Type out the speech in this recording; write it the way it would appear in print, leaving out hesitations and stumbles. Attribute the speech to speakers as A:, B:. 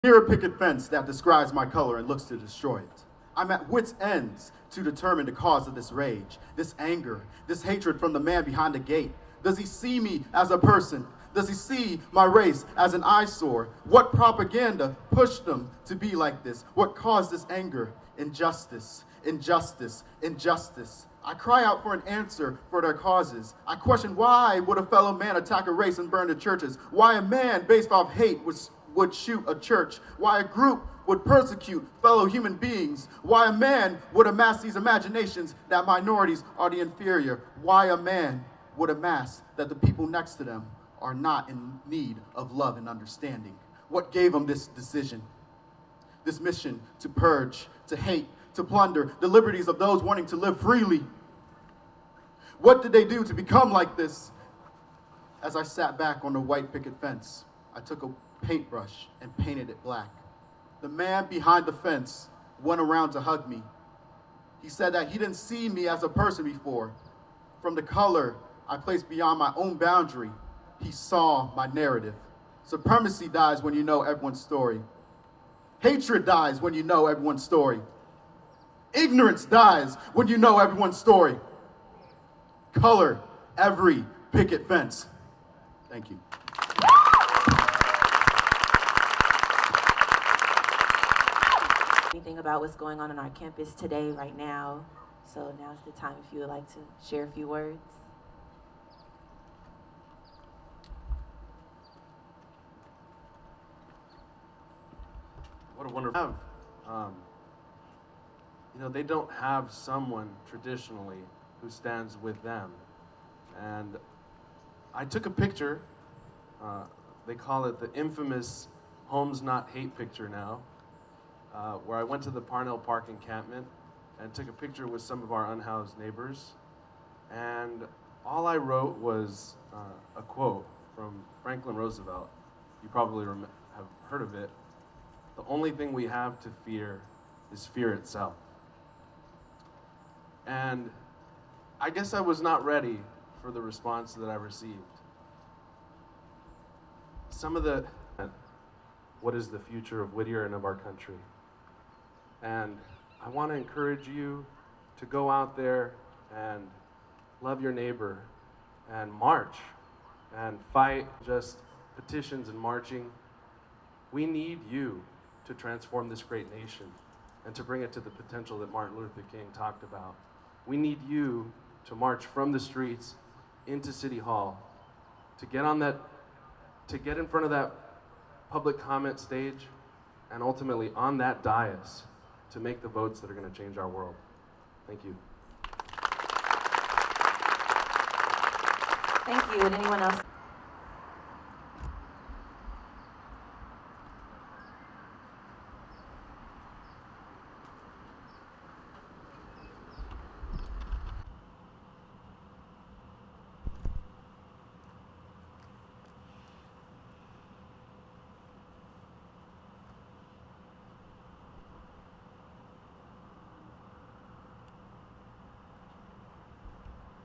A: Near a picket fence that describes my color and looks to destroy it. I'm at wit's ends to determine the cause of this rage, this anger, this hatred from the man behind the gate. Does he see me as a person? Does he see my race as an eyesore? What propaganda pushed them to be like this? What caused this anger? Injustice, injustice, injustice. I cry out for an answer for their causes. I question, why would a fellow man attack a race and burn the churches? Why a man based off hate would shoot a church? Why a group would persecute fellow human beings? Why a man would amass these imaginations that minorities are the inferior? Why a man would amass that the people next to them are not in need of love and understanding? What gave them this decision, this mission to purge, to hate, to plunder the liberties of those wanting to live freely? What did they do to become like this? As I sat back on the white picket fence, I took a paintbrush and painted it black. The man behind the fence went around to hug me. He said that he didn't see me as a person before. From the color I placed beyond my own boundary, he saw my narrative. Supremacy dies when you know everyone's story. Hatred dies when you know everyone's story. Ignorance dies when you know everyone's story. Color every picket fence. Thank you.
B: Anything about what's going on our campus today, right now. So now's the time if you would like to share a few words.
C: What a wonderful. They don't have someone traditionally who stands with them. And I took a picture. They call it the infamous Homes Not Hate picture now, where I went to the Parnell Park encampment and took a picture with some of our unhoused neighbors. And all I wrote was a quote from Franklin Roosevelt. You probably have heard of it. The only thing we have to fear is fear itself. And I guess I was not ready for the response that I received. What is the future of Whittier and of our country? And I want to encourage you to go out there and love your neighbor and march and fight, just petitions and marching. We need you to transform this great nation and to bring it to the potential that Martin Luther King talked about. We need you to march from the streets into City Hall, to get in front of that public comment stage, and ultimately on that dais to make the votes that are going to change our world. Thank you.
B: Thank you. Would anyone else?